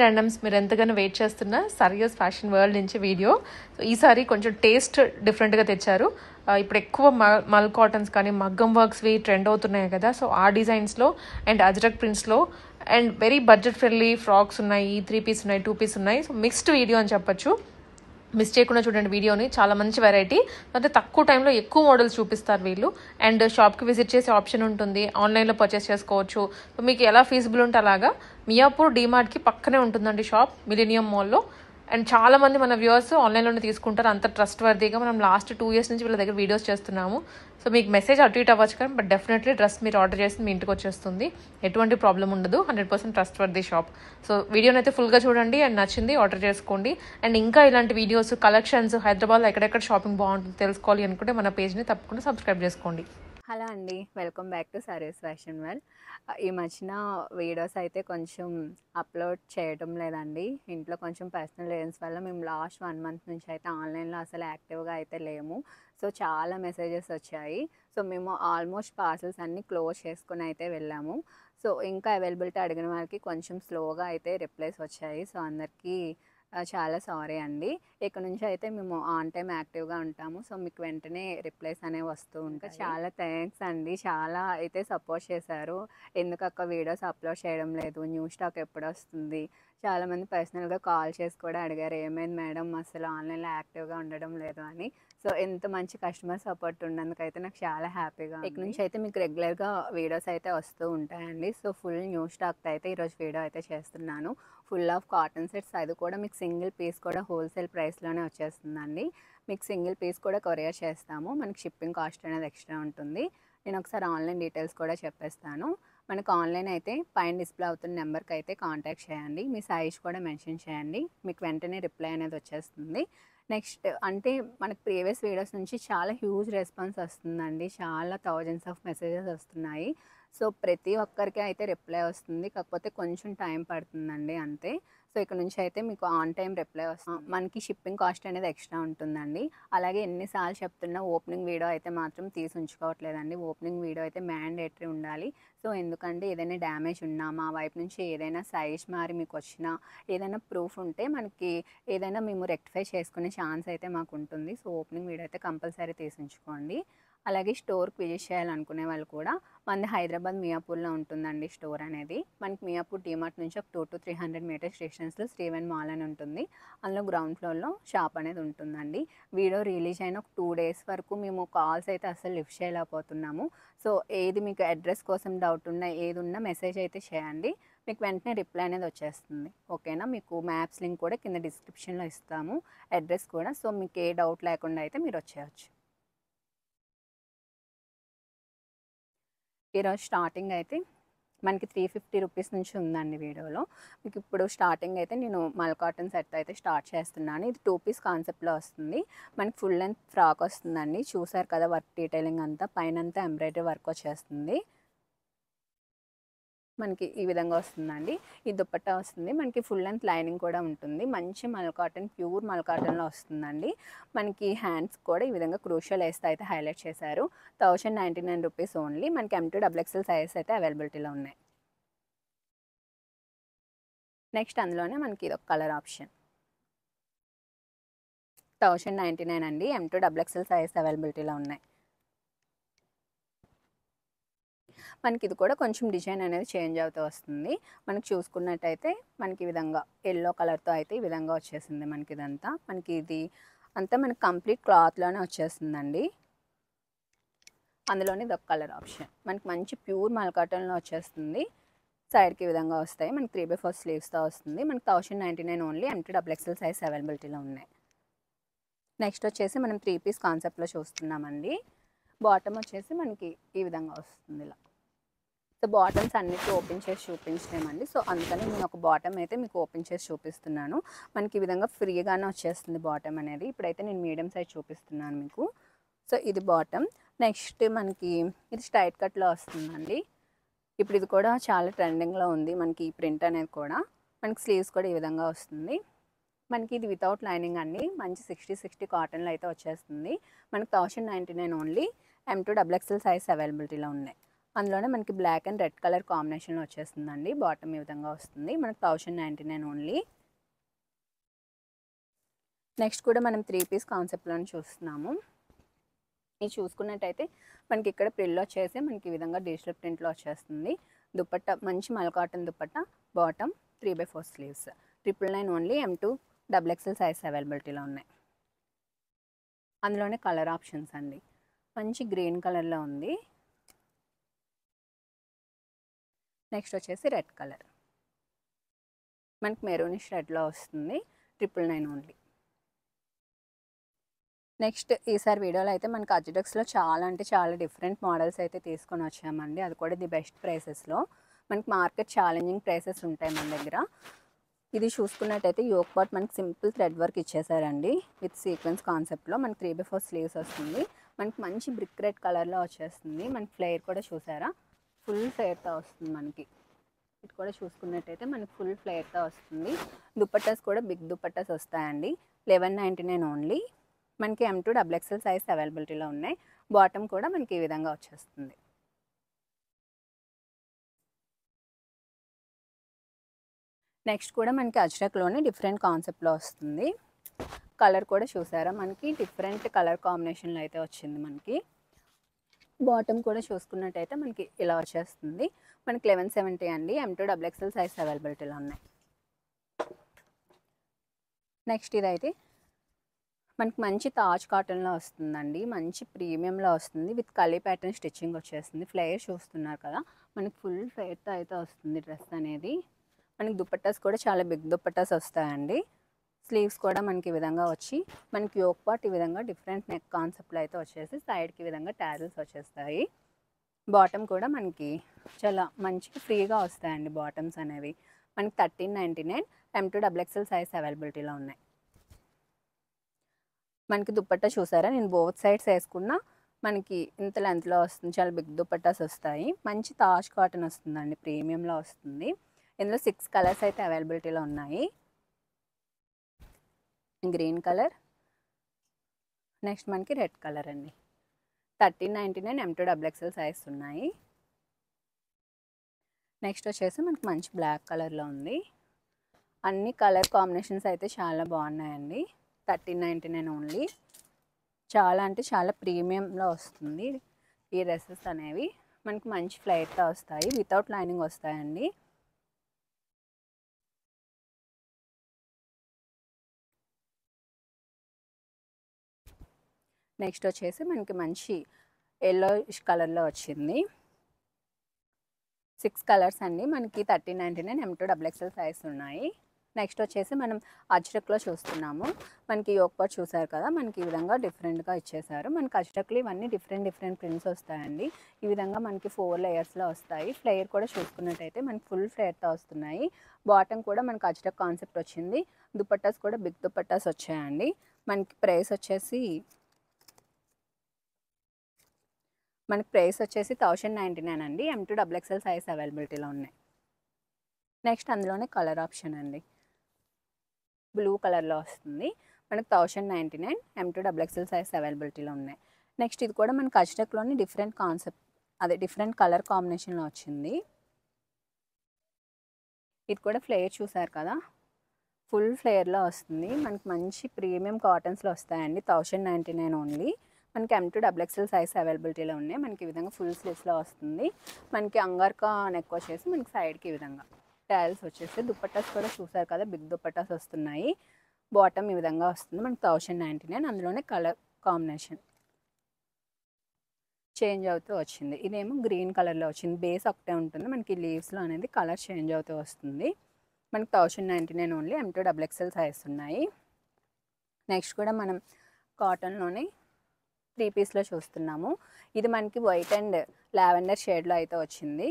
Randoms మీరు ఎంతగానో wait చేస్తున్న సరియస్ ఫ్యాషన్ వరల్డ్ నుంచి వీడియో. సో ఈసారి కొంచెం టేస్ట్ డిఫరెంట్గా తెచ్చారు. ఇప్పుడు ఎక్కువ మల్ కాటన్స్ కానీ మగ్గం వర్క్స్వి ట్రెండ్ అవుతున్నాయి కదా. సో ఆ డిజైన్స్లో అండ్ అజ్రక్ ప్రింట్స్లో and very budget friendly frocks ఉన్నాయి, 3 పీస్ ఉన్నాయి, 2 పీస్ ఉన్నాయి. సో మిక్స్డ్ వీడియో అని చెప్పొచ్చు. మిస్ చేయకుండా చూడండి వీడియోని. చాలా మంచి వెరైటీ, అంటే తక్కువ టైంలో ఎక్కువ మోడల్స్ చూపిస్తారు వీళ్ళు. అండ్ షాప్కి విజిట్ చేసే ఆప్షన్ ఉంటుంది, ఆన్లైన్లో పర్చేస్ చేసుకోవచ్చు. సో మీకు ఎలా ఫీజిబుల్ ఉంటే అలాగా. మియాపూర్ డీమార్ట్కి పక్కనే ఉంటుందండి షాప్, మిలీనియం మాల్లో. అండ్ చాలా మంది మన వ్యూవర్స్ ఆన్లైన్లోనే తీసుకుంటారు, అంత ట్రస్ట్ వర్దీగా. మనం లాస్ట్ 2 years నుంచి వీళ్ళ దగ్గర వీడియోస్ చేస్తున్నాము. సో మీకు మెసేజ్ అటు ఇటు అవ్వచ్చు కానీ బట్ డెఫినెట్లీ డ్రెస్ మీరు ఆర్డర్ చేసి మీ ఇంటికి వచ్చేస్తుంది, ఎటువంటి ప్రాబ్లం ఉండదు. 100% ట్రస్ట్ వర్దీ షాప్. సో వీడియోని అయితే ఫుల్గా చూడండి, అండ్ నచ్చింది ఆర్డర్ చేసుకోండి. అండ్ ఇంకా ఇలాంటి వీడియోస్, కలెక్షన్స్, హైదరాబాద్లో ఎక్కడెక్కడ షాపింగ్ బాగుంటుంది తెలుసుకోవాలి అనుకుంటే మన పేజ్ని తప్పకుండా సబ్స్క్రైబ్ చేసుకోండి. హలో అండి, welcome back to Sarees fashion world. ఈ మధ్యన వీడియోస్ అయితే కొంచెం అప్లోడ్ చేయడం లేదండి. ఇంట్లో కొంచెం పర్సనల్ రీజన్స్ వల్ల మేము లాస్ట్ 1 month నుంచి అయితే ఆన్లైన్లో అసలు యాక్టివ్గా అయితే లేము. సో చాలా మెసేజెస్ వచ్చాయి. సో మేము ఆల్మోస్ట్ పార్సల్స్ అన్నీ క్లోజ్ చేసుకుని అయితే వెళ్ళాము. సో ఇంకా అవైలబిలిటీ అడిగిన వాళ్ళకి కొంచెం స్లోగా అయితే రిప్లైస్ వచ్చాయి. సో అందరికీ చాలా సారీ అండి. ఇక్కడ నుంచి అయితే మేము ఆన్ టైం యాక్టివ్గా ఉంటాము. సో మీకు వెంటనే రిప్లైస్ అనేవి వస్తూ ఉంటాయి. చాలా థ్యాంక్స్ అండి, చాలా అయితే సపోర్ట్ చేశారు. ఎందుకక్క వీడియోస్ అప్లోడ్ చేయడం లేదు, న్యూ స్టాక్ ఎప్పుడు వస్తుంది. చాలామంది పర్సనల్గా కాల్ చేసి కూడా అడిగారు, ఏమైంది మేడం అసలు ఆన్లైన్లో యాక్టివ్గా ఉండడం లేదు అని. సో ఎంత మంచి కస్టమర్ సపోర్ట్ ఉన్నందుకైతే నాకు చాలా హ్యాపీగా. ఇక్కడ నుంచి అయితే మీకు రెగ్యులర్గా వీడియోస్ అయితే వస్తూ ఉంటాయండి. సో ఫుల్ న్యూ స్టాక్ అయితే ఈరోజు వీడియో అయితే చేస్తున్నాను. ఫుల్ ఆఫ్ కాటన్ సెట్స్, అది కూడా మీకు సింగిల్ పీస్ కూడా హోల్సేల్ ప్రైస్లోనే వచ్చేస్తుందండి. మీకు సింగిల్ పీస్ కూడా కొరియర్ చేస్తాము. మనకి షిప్పింగ్ కాస్ట్ అనేది ఎక్స్ట్రా ఉంటుంది. నేను ఒకసారి ఆన్లైన్ డీటెయిల్స్ కూడా చెప్పేస్తాను. మనకు ఆన్లైన్ అయితే పైన డిస్ప్లే అవుతున్న నెంబర్కి అయితే కాంటాక్ట్ చేయండి. మీ సైజ్ కూడా మెన్షన్ చేయండి, మీకు వెంటనే రిప్లై అనేది వచ్చేస్తుంది. నెక్స్ట్ అంటే మనకు ప్రీవియస్ వీడియోస్ నుంచి చాలా హ్యూజ్ రెస్పాన్స్ వస్తుందండి. చాలా థౌజండ్స్ ఆఫ్ మెసేజెస్ వస్తున్నాయి. సో ప్రతి ఒక్కరికి అయితే రిప్లై వస్తుంది, కాకపోతే కొంచెం టైం పడుతుందండి అంతే. సో ఇక్కడ నుంచి అయితే మీకు ఆన్ టైం రిప్లై వస్తుంది. మనకి షిప్పింగ్ కాస్ట్ అనేది ఎక్స్ట్రా ఉంటుందండి. అలాగే ఎన్నిసార్లు చెప్తున్నా ఓపెనింగ్ వీడియో అయితే మాత్రం తీసి ఉంచుకోవట్లేదండి. ఓపెనింగ్ వీడియో అయితే మ్యాండేటరీ ఉండాలి. సో ఎందుకంటే ఏదైనా డ్యామేజ్ ఉన్నా, మా వైపు నుంచి ఏదైనా సైజ్ మారి మీకు వచ్చినా, ఏదైనా ప్రూఫ్ ఉంటే మనకి ఏదైనా మేము రెక్టిఫై చేసుకునే ఛాన్స్ అయితే మాకు ఉంటుంది. సో ఓపెనింగ్ వీడియో అయితే కంపల్సరీ తీసి ఉంచుకోండి. అలాగే స్టోర్కి విజిట్ చేయాలనుకునే వాళ్ళు కూడా, మనది హైదరాబాద్ మియాపూర్లో ఉంటుందండి స్టోర్ అనేది. మనకి మియాపూర్ డీమార్ట్ నుంచి ఒక 200 to 300 మీటర్స్ డిస్టెన్స్లో శ్రీవెన్ మాల్ అని ఉంటుంది. అందులో గ్రౌండ్ ఫ్లోర్లో షాప్ అనేది ఉంటుందండి. వీడియో రిలీజ్ అయిన ఒక 2 days వరకు మేము కాల్స్ అయితే అసలు లిఫ్ట్ చేయలేకపోతున్నాము. సో ఏది మీకు అడ్రస్ కోసం డౌట్ ఉన్నా, ఏది ఉన్నా మెసేజ్ అయితే చేయండి, మీకు వెంటనే రిప్లై అనేది వచ్చేస్తుంది. ఓకేనా. మీకు మ్యాప్స్ లింక్ కూడా కింద డిస్క్రిప్షన్లో ఇస్తాము, అడ్రస్ కూడా. సో మీకు ఏ డౌట్ లేకుండా అయితే మీరు వచ్చేయచ్చు. ఈరోజు స్టార్టింగ్ అయితే మనకి 350 రూపీస్ నుంచి ఉందండి వీడియోలో. మీకు ఇప్పుడు స్టార్టింగ్ అయితే నేను మల్ కాటన్ సెట్ అయితే స్టార్ట్ చేస్తున్నాను. ఇది 2 పీస్ కాన్సెప్ట్లో వస్తుంది. మనకి ఫుల్ లెంత్ ఫ్రాక్ వస్తుందండి. చూసారు కదా వర్క్ డీటెయిలింగ్ అంతా, పైన అంతా ఎంబ్రాయిడరీ వర్క్ వచ్చేస్తుంది. మనకి ఈ విధంగా వస్తుందండి. ఈ దుపట్టా వస్తుంది. మనకి ఫుల్ లెంత్ లైనింగ్ కూడా ఉంటుంది. మంచి మల్ కాటన్, ప్యూర్ మల్ కాటన్లో వస్తుందండి. మనకి హ్యాండ్స్ కూడా ఈ విధంగా క్రూషియల్ వేస్తే అయితే హైలైట్ చేశారు. 1099 రూపీస్ ఓన్లీ. మనకి M2 XXL సైజెస్ అయితే అవైలబిలిటీలో ఉన్నాయి. నెక్స్ట్ అందులోనే మనకి ఇది ఒక కలర్ ఆప్షన్. 1099 అండి. M2 XXL సైజెస్ అవైలబిలిటీలో ఉన్నాయి. మనకి ఇది కూడా కొంచెం డిజైన్ అనేది చేంజ్ అవుతూ వస్తుంది. మనకి చూసుకున్నట్టయితే మనకి ఈ విధంగా ఎల్లో కలర్తో అయితే ఈ విధంగా వచ్చేసింది. మనకి ఇదంతా, మనకి ఇది అంతా మనకి కంప్లీట్ క్లాత్లోనే వచ్చేస్తుందండి. అందులోనే ఇది ఒక కలర్ ఆప్షన్. మనకి మంచి ప్యూర్ మల్ కాటన్లో వచ్చేస్తుంది. సైడ్కి ఈ విధంగా వస్తాయి. మనకి 3/4 స్లీవ్స్తో వస్తుంది. మనకి 1099 ఓన్లీ. M2 XXL సైజ్ అవైలబిలిటీలో ఉన్నాయి. నెక్స్ట్ వచ్చేసి మనం 3 పీస్ కాన్సెప్ట్లో చూస్తున్నామండి. బాటమ్ వచ్చేసి మనకి ఈ విధంగా వస్తుంది ఇలా. సో బాటమ్స్ అన్నిటి ఓపెన్ చేసి చూపించలేమండి. సో అందుకని నేను ఒక బాటమ్ అయితే మీకు ఓపెన్ చేసి చూపిస్తున్నాను. మనకి ఈ విధంగా ఫ్రీగానే వచ్చేస్తుంది బాటమ్ అనేది. ఇప్పుడైతే నేను మీడియం సైజ్ చూపిస్తున్నాను మీకు. సో ఇది బాటమ్. నెక్స్ట్ మనకి ఇది స్ట్రైట్ కట్లో వస్తుందండి. ఇప్పుడు ఇది కూడా చాలా ట్రెండింగ్లో ఉంది. మనకి ఈ ప్రింట్ అనేది కూడా, మనకి స్లీవ్స్ కూడా ఈ విధంగా వస్తుంది. మనకి ఇది వితౌట్ లైనింగ్ అండి. మంచి 60/60 కాటన్లో అయితే వచ్చేస్తుంది. మనకి 1099 ఓన్లీ. M2 XXL సైజ్ అవైలబిలిటీలో ఉన్నాయి. అందులోనే మనకి బ్లాక్ అండ్ రెడ్ కలర్ కాంబినేషన్లో వచ్చేస్తుందండి. బాటమ్ ఈ విధంగా వస్తుంది. మనకి 1099 ఓన్లీ. నెక్స్ట్ కూడా మనం 3 పీస్ కాన్సెప్ట్లోనే చూస్తున్నాము. ఇది చూసుకున్నట్టయితే మనకి ఇక్కడ ప్రిల్ వచ్చేసి మనకి ఈ విధంగా డిజిటల్ ప్రింట్లో వచ్చేస్తుంది. దుపట్టా మంచి మల్ cotton dupatta, bottom 3/4 sleeves, 999 only. M2 XXL size అవైలబిలిటీలో ఉన్నాయి. అందులోనే కలర్ ఆప్షన్స్ అండి. మంచి గ్రీన్ కలర్లో ఉంది. నెక్స్ట్ వచ్చేసి రెడ్ కలర్, మనకి మెరూనిష్ రెడ్లో వస్తుంది. 999 ఓన్లీ. నెక్స్ట్ ఈసారి వీడియోలో అయితే మనకి అజిటెక్స్లో చాలా అంటే చాలా డిఫరెంట్ మోడల్స్ అయితే తీసుకొని వచ్చామండి. అది కూడా ది బెస్ట్ ప్రైసెస్లో. మనకి మార్కెట్ ఛాలెంజింగ్ ప్రైసెస్ ఉంటాయి మన దగ్గర. ఇది చూసుకున్నట్టయితే యోక్ పార్ట్ మనకి సింపుల్ థ్రెడ్ వర్క్ ఇచ్చేసారండి విత్ సీక్వెన్స్ కాన్సెప్ట్లో. మనకి 3/4 స్లీవ్స్ వస్తుంది. మనకి మంచి బ్రిక్ రెడ్ కలర్లో వచ్చేస్తుంది. మనకి ఫ్లేర్ కూడా చూసారా, ఫుల్ ఫ్లేర్తో వస్తుంది. మనకి ఇది కూడా చూసుకున్నట్టయితే మనకి ఫుల్ ఫ్లేర్తో వస్తుంది. దుపట్టాస్ కూడా బిగ్ దుపట్టాస్ వస్తాయండి. 1199 ఓన్లీ. మనకి M2 XXL సైజ్ అవైలబిలిటీలో ఉన్నాయి. బాటమ్ కూడా మనకి ఈ విధంగా వచ్చేస్తుంది. నెక్స్ట్ కూడా మనకి అజ్రక్లోనే డిఫరెంట్ కాన్సెప్ట్లో వస్తుంది. కలర్ కూడా చూసారా, మనకి డిఫరెంట్ కలర్ కాంబినేషన్లో అయితే వచ్చింది. మనకి బాటమ్ కూడా చూసుకున్నట్టయితే మనకి ఇలా వచ్చేస్తుంది. మనకి 1170 అండి. M2 XXL సైజ్ అవైలబిలిటీలో ఉన్నాయి. నెక్స్ట్ ఇదైతే మనకి మంచి తాజ్ కాటన్లో వస్తుందండి. మంచి ప్రీమియంలో వస్తుంది. విత్ కలీ ప్యాటర్న్ స్టిచ్చింగ్ వచ్చేస్తుంది. ఫ్లేర్ చూస్తున్నారు కదా, మనకి ఫుల్ ఫ్లేర్తో అయితే వస్తుంది డ్రెస్ అనేది. మనకి దుపట్టాస్ కూడా చాలా బిగ్ దుపట్టాస్ వస్తాయండి. స్లీవ్స్ కూడా మనకి ఈ విధంగా వచ్చి మనకి యోక్ పార్ట్ ఈ విధంగా డిఫరెంట్ నెక్ కాన్సెప్ట్లో అయితే వచ్చేసి సైడ్కి ఈ విధంగా టాజిల్స్ వచ్చేస్తాయి. బాటమ్ కూడా మనకి చాలా మంచిగా ఫ్రీగా వస్తాయండి బాటమ్స్ అనేవి. మనకి 1399. M2 XXL సైజ్ అవైలబిలిటీలో ఉన్నాయి. మనకి దుపట్టా చూసారా, నేను బోత్ సైడ్స్ వేసుకున్నా మనకి ఇంత లెంత్లో వస్తుంది. చాలా బిగ్ దుపట్టాస్ వస్తాయి. మంచి తాజ్ కాటన్ వస్తుందండి, ప్రీమియంలో వస్తుంది. ఇందులో 6 కలర్స్ అయితే అవైలబిలిటీలో ఉన్నాయి. గ్రీన్ కలర్, నెక్స్ట్ మనకి రెడ్ కలర్ అండి. 1399. M2 XXL సైజ్ ఉన్నాయి. నెక్స్ట్ వచ్చేసి మనకి మంచి బ్లాక్ కలర్లో ఉంది. అన్ని కలర్ కాంబినేషన్స్ అయితే చాలా బాగున్నాయండి. 1399 ఓన్లీ. చాలా అంటే చాలా ప్రీమియంలో వస్తుంది ఈ డ్రెస్సెస్ అనేవి. మనకి మంచి ఫ్లైట్తో వస్తాయి, వితౌట్ లైనింగ్ వస్తాయండి. నెక్స్ట్ వచ్చేసి మనకి మంచి ఎల్లోయిష్ కలర్లో వచ్చింది. 6 కలర్స్ అండి. మనకి 1399. M2 XXL సైజ్ ఉన్నాయి. నెక్స్ట్ వచ్చేసి మనం అజ్రక్లో చూస్తున్నాము. మనకి యోక్ పార్ట్ చూసారు కదా, మనకి ఈ విధంగా డిఫరెంట్గా ఇచ్చేసారు. మనకి అజ్రక్లో ఇవన్నీ డిఫరెంట్ ప్రింట్స్ వస్తాయండి. ఈ విధంగా మనకి 4 లేయర్స్లో వస్తాయి. ఫ్లేర్ కూడా చూసుకున్నట్టయితే మనకి ఫుల్ ఫ్లేర్తో వస్తున్నాయి. బాటమ్ కూడా మనకి అజ్రక్ కాన్సెప్ట్ వచ్చింది. దుపట్టాస్ కూడా బిగ్ దుపట్టాస్ వచ్చాయండి. మనకి ప్రైస్ వచ్చేసి 1099 అండి. M2 XXL సైజ్ అవైలబిలిటీలో ఉన్నాయి. నెక్స్ట్ అందులోనే కలర్ ఆప్షన్ అండి, బ్లూ కలర్లో వస్తుంది. మనకి 1099. M2 XXL సైజ్ అవైలబిలిటీలో ఉన్నాయి. నెక్స్ట్ ఇది కూడా మనకి అజ్రక్లోని డిఫరెంట్ కాన్సెప్ట్, అదే డిఫరెంట్ కలర్ కాంబినేషన్లో వచ్చింది. ఇది కూడా ఫ్లేర్ చూసారు కదా, ఫుల్ ఫ్లేర్లో వస్తుంది. మనకి మంచి ప్రీమియం కాటన్స్లో వస్తాయండి. 1099 ఓన్లీ. మనకి M2 XXL సైజ్ అవైలబిలిటీలో ఉన్నాయి. మనకి ఈ విధంగా ఫుల్ స్లీవ్స్లో వస్తుంది. మనకి అంగర్కా నెక్ వచ్చేసి మనకి సైడ్కి ఈ విధంగా టైల్స్ వచ్చేసి. దుపట్టాస్ కూడా చూసారు కదా, బిగ్ దుపట్టాస్ వస్తున్నాయి. బాటమ్ ఈ విధంగా వస్తుంది. మనకి 1099. అందులోనే కలర్ కాంబినేషన్ చేంజ్ అవుతూ వచ్చింది. ఇదేమో గ్రీన్ కలర్లో వచ్చింది. బేస్ ఒకటే ఉంటుంది. మనకి లీవ్స్లో అనేది కలర్ చేంజ్ అవుతూ వస్తుంది. మనకి 1099 ఓన్లీ. M2 XXL సైజ్ ఉన్నాయి. నెక్స్ట్ కూడా మనం కాటన్లోనే 3 పీస్లో చూస్తున్నాము. ఇది మనకి వైట్ అండ్ లావెండర్ షేడ్లో అయితే వచ్చింది.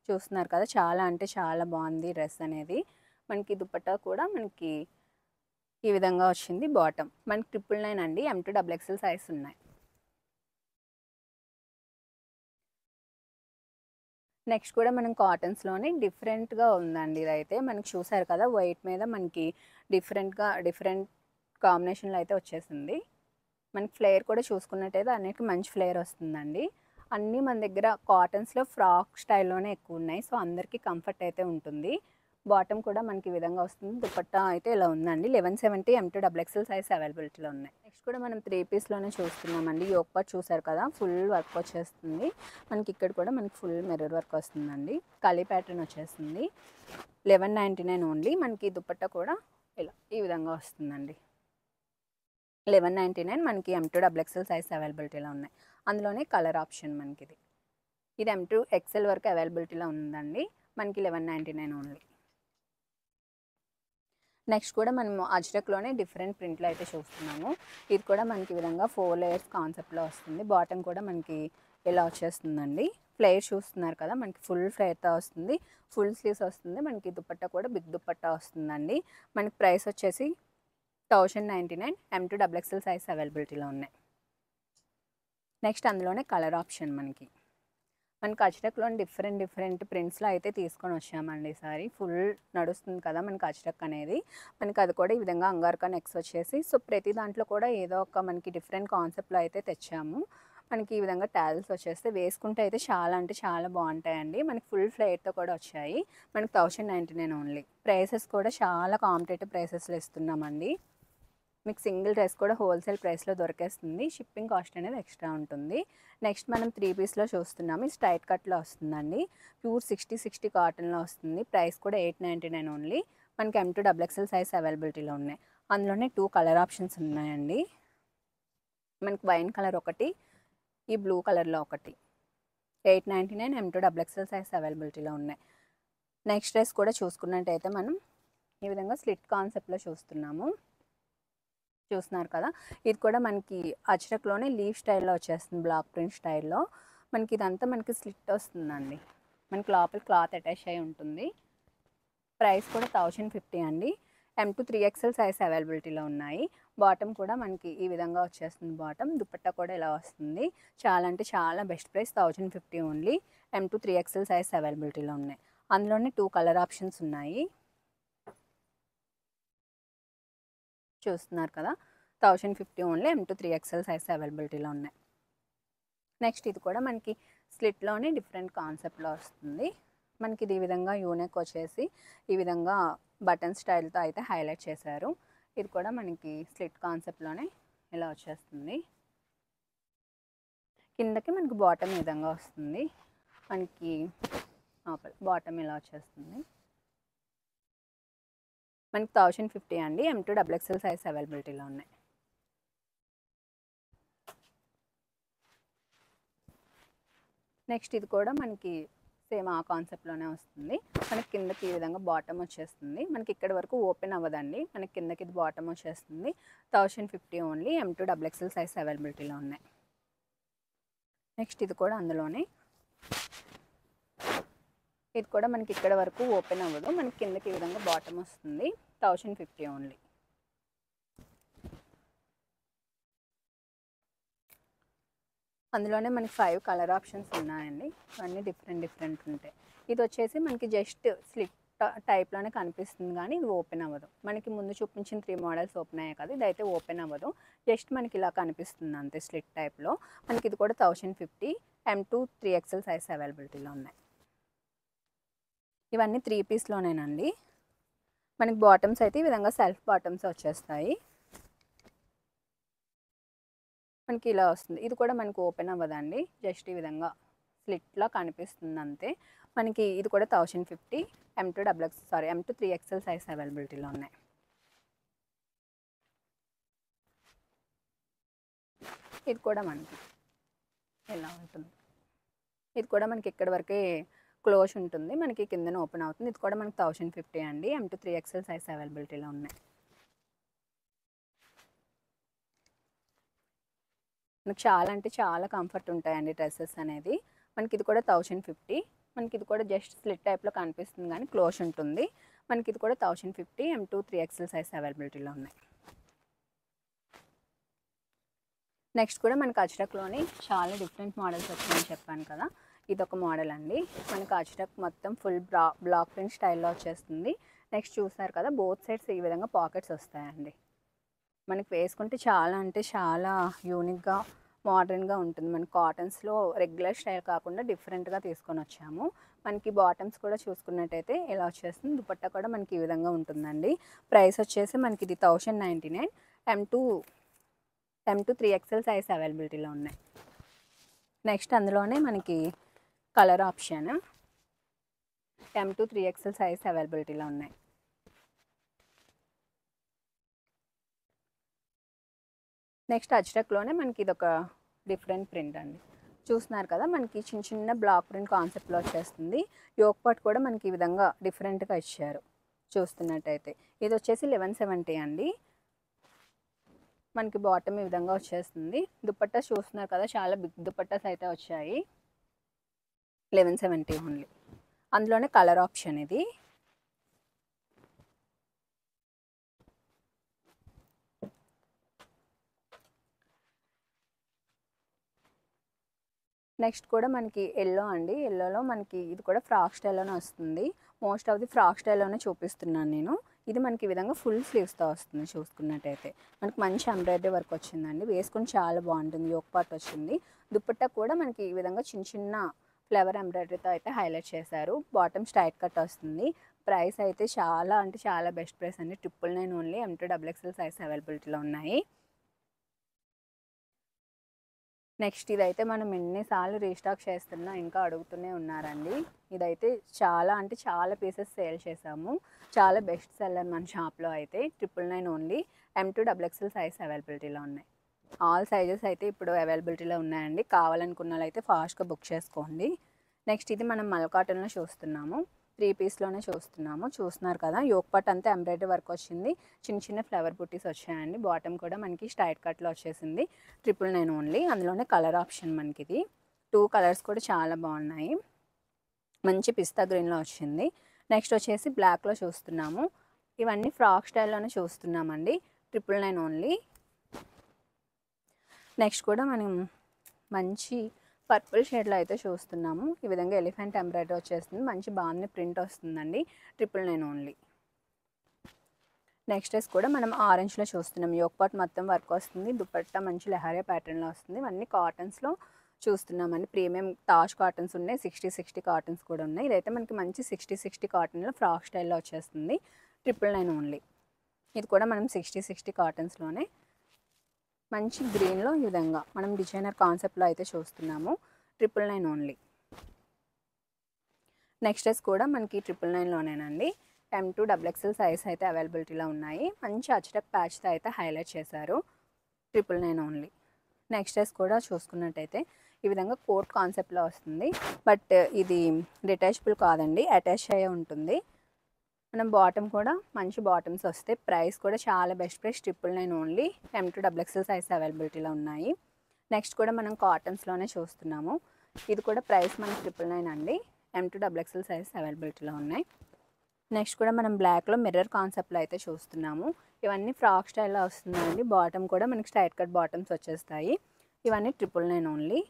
చూస్తున్నారు కదా, చాలా అంటే చాలా బాగుంది డ్రెస్ అనేది. మనకి దుపట్టా కూడా మనకి ఈ విధంగా వచ్చింది. బాటమ్ మనకి 999 అండి. M2 XXL సైజ్ ఉన్నాయి. నెక్స్ట్ కూడా మనం కాటన్స్లోనే డిఫరెంట్గా ఉందండి. ఇదైతే మనకి చూసారు కదా, వైట్ మీద మనకి డిఫరెంట్ కాంబినేషన్లో అయితే వచ్చేసింది. మనకి ఫ్లేర్ కూడా చూసుకున్నట్టయితే అన్నిటికీ మంచి ఫ్లేర్ వస్తుందండి. అన్నీ మన దగ్గర కాటన్స్లో ఫ్రాక్ స్టైల్లోనే ఎక్కువ ఉన్నాయి. సో అందరికీ కంఫర్ట్ అయితే ఉంటుంది. బాటమ్ కూడా మనకి ఈ విధంగా వస్తుంది. దుపట్టా అయితే ఇలా ఉందండి. 1170 M2 XXL సైజ్ అవైలబిలిటీలో ఉన్నాయి. నెక్స్ట్ కూడా మనం 3 పీస్లోనే చూస్తున్నామండి. యోక్ పార్ట్ చూసారు కదా, ఫుల్ వర్క్ వచ్చేస్తుంది. మనకి ఇక్కడ కూడా మనకి ఫుల్ మిర్రర్ వర్క్ వస్తుందండి. కలీ ప్యాటర్న్ వచ్చేస్తుంది. 1199 ఓన్లీ. మనకి దుపట్టా కూడా ఇలా ఈ విధంగా వస్తుందండి. 1199 మనకి M2 XXL సైజ్ అవైలబిలిటీలో ఉన్నాయి. అందులోనే కలర్ ఆప్షన్ మనకి ఇది M2 XL వరకు అవైలబిలిటీలో ఉందండి. మనకి 1199 ఓన్లీ. నెక్స్ట్ కూడా మనము అజ్రక్లోనే డిఫరెంట్ ప్రింట్లో అయితే చూస్తున్నాము. ఇది కూడా మనకి ఈ విధంగా 4 లేయర్స్ కాన్సెప్ట్లో వస్తుంది. బాటమ్ కూడా మనకి ఇలా వచ్చేస్తుందండి. ఫ్లేర్ చూస్తున్నారు కదా, మనకి ఫుల్ ఫ్లేర్తో వస్తుంది. ఫుల్ స్లీవ్స్ వస్తుంది. మనకి దుపట్టా కూడా బిగ్ దుపట్టా వస్తుందండి. మనకి ప్రైస్ వచ్చేసి 1099. M2 XXL సైజ్ అవైలబిలిటీలో ఉన్నాయి. నెక్స్ట్ అందులోనే కలర్ ఆప్షన్ మనకి అజ్రక్లో డిఫరెంట్ ప్రింట్స్లో అయితే తీసుకొని వచ్చామండి. ఈసారి ఫుల్ నడుస్తుంది కదా మనకి అజ్రక్ అనేది. మనకి అది కూడా ఈ విధంగా అంగార్కా నెక్స్ వచ్చేసి, సో ప్రతి దాంట్లో కూడా ఏదో ఒక మనకి డిఫరెంట్ కాన్సెప్ట్లో అయితే తెచ్చాము. మనకి ఈ విధంగా టాల్స్ వచ్చేస్తే వేసుకుంటే అయితే చాలా అంటే చాలా బాగుంటాయండి. మనకి ఫుల్ ఫ్లేర్తో కూడా వచ్చాయి. మనకి 1099 ఓన్లీ. ప్రైసెస్ కూడా చాలా కాంపిటేటివ్ ప్రైసెస్లో ఇస్తున్నామండి. మీకు సింగిల్ డ్రెస్ కూడా హోల్సేల్ ప్రైస్లో దొరికేస్తుంది. షిప్పింగ్ కాస్ట్ అనేది ఎక్స్ట్రా ఉంటుంది. నెక్స్ట్ మనం 3 పీస్లో చూస్తున్నాము. స్ట్రైట్ కట్లో వస్తుందండి. ప్యూర్ 60 కాటన్లో వస్తుంది. ప్రైస్ కూడా 899 ఓన్లీ. మనకి M2 XXL సైజ్ అవైలబిలిటీలో ఉన్నాయి. అందులోనే 2 కలర్ ఆప్షన్స్ ఉన్నాయండి. మనకి వైన్ కలర్ ఒకటి, ఈ బ్లూ కలర్లో ఒకటి. 899 M2 XXL సైజ్ అవైలబిలిటీలో ఉన్నాయి. నెక్స్ట్ డ్రెస్ కూడా చూసుకున్నట్టయితే మనం ఈ విధంగా స్లిట్ కాన్సెప్ట్లో చూస్తున్నాము. చూస్తున్నారు కదా, ఇది కూడా మనకి అజ్రక్లోనే లీవ్ స్టైల్లో వచ్చేస్తుంది. బ్లాక్ ప్రింట్ స్టైల్లో మనకి ఇదంతా మనకి స్లిట్ వస్తుందండి. మనకి లోపల క్లాత్ అటాచ్ అయి ఉంటుంది. ప్రైస్ కూడా 1050 అండి. M2 3XL సైజ్ అవైలబిలిటీలో ఉన్నాయి. బాటమ్ కూడా మనకి ఈ విధంగా వచ్చేస్తుంది. బాటమ్ దుపట్టా కూడా ఇలా వస్తుంది. చాలా అంటే చాలా best price 1050 only. M2 3XL size అవైలబిలిటీలో ఉన్నాయి. అందులోనే 2 కలర్ ఆప్షన్స్ ఉన్నాయి. చూస్తున్నారు కదా, 1050 ఓన్లీ. M2 3XL సైజ్ అవైలబిలిటీలో ఉన్నాయి. నెక్స్ట్ ఇది కూడా మనకి స్లిట్లోనే డిఫరెంట్ కాన్సెప్ట్లో వస్తుంది. మనకి ఇది ఈ విధంగా యూనెక్ వచ్చేసి ఈ విధంగా బటన్ స్టైల్తో అయితే హైలైట్ చేశారు. ఇది కూడా మనకి స్లిట్ కాన్సెప్ట్లోనే ఇలా వచ్చేస్తుంది. కిందకి మనకి బాటమ్ ఈ విధంగా వస్తుంది. మనకి బాటమ్ ఇలా వచ్చేస్తుంది. మనకి 1050 అండి. M2 XXL సైజ్ అవైలబిలిటీలో ఉన్నాయి. నెక్స్ట్ ఇది కూడా మనకి సేమ్ ఆ కాన్సెప్ట్లోనే వస్తుంది. మనకి కిందకి ఈ విధంగా బాటమ్ వచ్చేస్తుంది. మనకి ఇక్కడ వరకు ఓపెన్ అవ్వదండి. మనకి కిందకి ఇది బాటమ్ వచ్చేస్తుంది. 1050 ఓన్లీ. M2 XXL సైజ్ అవైలబిలిటీలో ఉన్నాయి. నెక్స్ట్ ఇది కూడా అందులోనే, ఇది కూడా మనకి ఇక్కడ వరకు ఓపెన్ అవ్వదు. మనకి కిందకి ఈ విధంగా బాటమ్ వస్తుంది. 1050 ఓన్లీ. అందులోనే మనకి 5 కలర్ ఆప్షన్స్ ఉన్నాయండి. అన్నీ డిఫరెంట్ ఉంటాయి. ఇది వచ్చేసి మనకి జస్ట్ స్లిట్ టైప్లోనే కనిపిస్తుంది కానీ ఇది ఓపెన్ అవ్వదు. మనకి ముందు చూపించిన 3 మోడల్స్ ఓపెన్ అయ్యాయి కదా, ఇదైతే ఓపెన్ అవ్వదు. జస్ట్ మనకి ఇలా కనిపిస్తుంది అంతే స్లిట్ టైప్లో. మనకి ఇది కూడా 1050. M2 3XL సైజ్ అవైలబిలిటీలో ఉన్నాయి. ఇవన్నీ 3 పీస్లోనేనండి. మనకి బాటమ్స్ అయితే ఈ విధంగా సెల్ఫ్ బాటమ్స్ వచ్చేస్తాయి. మనకి ఇలా వస్తుంది. ఇది కూడా మనకి ఓపెన్ అవ్వదండి. జస్ట్ ఈ విధంగా స్లిట్లా కనిపిస్తుంది అంతే. మనకి ఇది కూడా 1050. M2 3XL సైజ్ అవైలబిలిటీలో ఉన్నాయి. ఇది కూడా మనకి ఇలా ఉంటుంది. ఇది కూడా మనకి ఇక్కడ వరకే క్లోజ్ ఉంటుంది. మనకి కిందన ఓపెన్ అవుతుంది. ఇది కూడా మనకి 1050 అండి. M2 3XL సైజ్ అవైలబిలిటీలో ఉన్నాయి. మనకి చాలా అంటే చాలా కంఫర్ట్ ఉంటాయండి డ్రెస్సెస్ అనేది. మనకి ఇది కూడా 1050. మనకి ఇది కూడా జస్ట్ స్లిట్ టైప్లో కనిపిస్తుంది కానీ క్లోజ్ ఉంటుంది. మనకి ఇది కూడా 1050. M2 3XL సైజ్ అవైలబిలిటీలో ఉన్నాయి. నెక్స్ట్ కూడా మనకి అజ్రక్లోని చాలా డిఫరెంట్ మోడల్స్ వచ్చాయని చెప్పాను కదా, ఇది ఒక మోడల్ అండి. మనకి అజ్రక్ మొత్తం ఫుల్ బ్లాక్ ప్రింట్ స్టైల్లో వచ్చేస్తుంది. నెక్స్ట్ చూసారు కదా, బోత్ సైడ్స్ ఈ విధంగా పాకెట్స్ వస్తాయండి. మనకి వేసుకుంటే చాలా అంటే చాలా యూనిక్గా మోడర్న్గా ఉంటుంది. మన కాటన్స్లో రెగ్యులర్ స్టైల్ కాకుండా డిఫరెంట్గా తీసుకొని వచ్చాము. మనకి బాటమ్స్ కూడా చూసుకున్నట్టయితే ఇలా వచ్చేస్తుంది. దుపట్టా కూడా మనకి ఈ విధంగా ఉంటుందండి. ప్రైస్ వచ్చేసి మనకి ఇది 1099. M to 3XL సైజ్ అవైలబిలిటీలో ఉన్నాయి. నెక్స్ట్ అందులోనే మనకి colour option M to 3XL size అవైలబిలిటీలో ఉన్నాయి. నెక్స్ట్ అజ్రక్లోనే మనకి ఇది ఒక డిఫరెంట్ ప్రింట్ అండి. చూస్తున్నారు కదా, మనకి చిన్న చిన్న బ్లాక్ ప్రింట్ కాన్సెప్ట్లో వచ్చేస్తుంది. యోక్ పార్ట్ కూడా మనకి ఈ విధంగా డిఫరెంట్గా ఇచ్చారు. చూస్తున్నట్టయితే ఇది వచ్చేసి 1170 అండి. మనకి బాటమ్ ఈ విధంగా వచ్చేస్తుంది. దుపట్టా చూస్తున్నారు కదా, చాలా బిగ్ దుపట్టాస్ అయితే వచ్చాయి. 1170 ఓన్లీ. అందులోనే కలర్ ఆప్షన్ ఇది. నెక్స్ట్ కూడా మనకి ఎల్లో అండి. ఎల్లోలో మనకి ఇది కూడా ఫ్రాక్ స్టైల్లోనే వస్తుంది. మోస్ట్ ఆఫ్ ది ఫ్రాక్ స్టైల్లోనే చూపిస్తున్నాను నేను. ఇది మనకి ఈ విధంగా ఫుల్ స్లీవ్స్తో వస్తుంది. చూసుకున్నట్టయితే మనకి మంచి ఎంబ్రాయిడరీ వర్క్ వచ్చిందండి. వేసుకొని చాలా బాగుంటుంది. యోక్ పార్ట్ వచ్చింది. దుపట్టా కూడా మనకి ఈ విధంగా చిన్న చిన్న ఫ్లవర్ ఎంబ్రాయిడరీతో అయితే హైలైట్ చేశారు. బాటమ్ స్ట్రైట్ కట్ వస్తుంది. ప్రైస్ అయితే చాలా అంటే చాలా బెస్ట్ ప్రైస్ అండి. 999 only. M to XXL size అవైలబిలిటీలో ఉన్నాయి. నెక్స్ట్ ఇదైతే మనం ఎన్నిసార్లు రీస్టాక్ చేస్తున్నా ఇంకా అడుగుతూనే ఉన్నారండి. ఇదైతే చాలా అంటే చాలా పీసెస్ సేల్ చేసాము. చాలా బెస్ట్ సెల్లర్ మన షాప్లో అయితే. 999 only. M to XXL size అవైలబిలిటీలో ఉన్నాయి. ఆల్ సైజెస్ అయితే ఇప్పుడు అవైలబిలిటీలో ఉన్నాయండి. కావాలనుకున్న వాళ్ళైతే ఫాస్ట్గా బుక్ చేసుకోండి. నెక్స్ట్ ఇది మనం మల్ కాటన్లో చూస్తున్నాము. 3 పీస్లోనే చూస్తున్నాము. చూస్తున్నారు కదా, యోక్ పార్ట్ అంతా ఎంబ్రాయిడరీ వర్క్ వచ్చింది. చిన్న చిన్న ఫ్లవర్ బుట్టీస్ వచ్చాయండి. బాటమ్ కూడా మనకి స్ట్రైట్ కట్లో వచ్చేసింది. 999 ఓన్లీ. అందులోనే కలర్ ఆప్షన్ మనకి ఇది 2 కలర్స్ కూడా చాలా బాగున్నాయి. మంచి పిస్తా గ్రీన్లో వచ్చింది. నెక్స్ట్ వచ్చేసి బ్లాక్లో చూస్తున్నాము. ఇవన్నీ ఫ్రాక్ స్టైల్లోనే చూస్తున్నామండి. 999 ఓన్లీ. నెక్స్ట్ కూడా మనం మంచి పర్పుల్ షేడ్లో అయితే చూస్తున్నాము. ఈ విధంగా ఎలిఫెంట్ ఎంబ్రాయిడరీ వచ్చేస్తుంది. మంచి బాగుంది ప్రింట్ వస్తుందండి. 999 ఓన్లీ. నెక్స్ట్ డ్రెస్ కూడా మనం ఆరెంజ్లో చూస్తున్నాం. యోక్ పార్ట్ మొత్తం వర్క్ వస్తుంది. దుపట్టా మంచి లెహరియా ప్యాటర్న్లో వస్తుంది. ఇవన్నీ కాటన్స్లో చూస్తున్నామండి. ప్రీమియం తాజ్ కాటన్స్ ఉన్నాయి. 60 కాటన్స్ కూడా ఉన్నాయి. ఇదైతే మనకి మంచి 60 కాటన్లో ఫ్రాక్ స్టైల్లో వచ్చేస్తుంది. 999 ఓన్లీ. ఇది కూడా మనం 60 కాటన్స్లోనే మంచి గ్రీన్లో ఈ విధంగా మనం డిజైనర్ కాన్సెప్ట్లో అయితే చూస్తున్నాము. 999 ఓన్లీ. నెక్స్ట్ డ్రెస్ కూడా మనకి 999లోనేనండి. M to XXL సైజ్ అయితే అవైలబిలిటీలో ఉన్నాయి. మంచి అజ్రక్ ప్యాచ్తో అయితే హైలైట్ చేశారు. 999 ఓన్లీ. నెక్స్ట్ డ్రెస్ కూడా చూసుకున్నట్టయితే ఈ విధంగా కోట్ కాన్సెప్ట్లో వస్తుంది. బట్ ఇది డిటాచబుల్ కాదండి, అటాచ్ అయ్యే ఉంటుంది. మనం బాటమ్ కూడా మంచి బాటమ్స్ వస్తాయి. ప్రైస్ కూడా చాలా best price. 999 only. M to XXL size అవైలబిలిటీలో ఉన్నాయి. నెక్స్ట్ కూడా మనం కాటన్స్లోనే చూస్తున్నాము. ఇది కూడా ప్రైస్ మనకి 999 అండి. M to XXL సైజ్ అవైలబిలిటీలో ఉన్నాయి. నెక్స్ట్ కూడా మనం బ్లాక్లో మిర్రర్ కాన్సెప్ట్లో అయితే చూస్తున్నాము. ఇవన్నీ ఫ్రాక్ స్టైల్లో వస్తుందండి. బాటమ్ కూడా మనకి స్ట్రైట్ కట్ బాటమ్స్ వచ్చేస్తాయి. ఇవన్నీ 999 ఓన్లీ.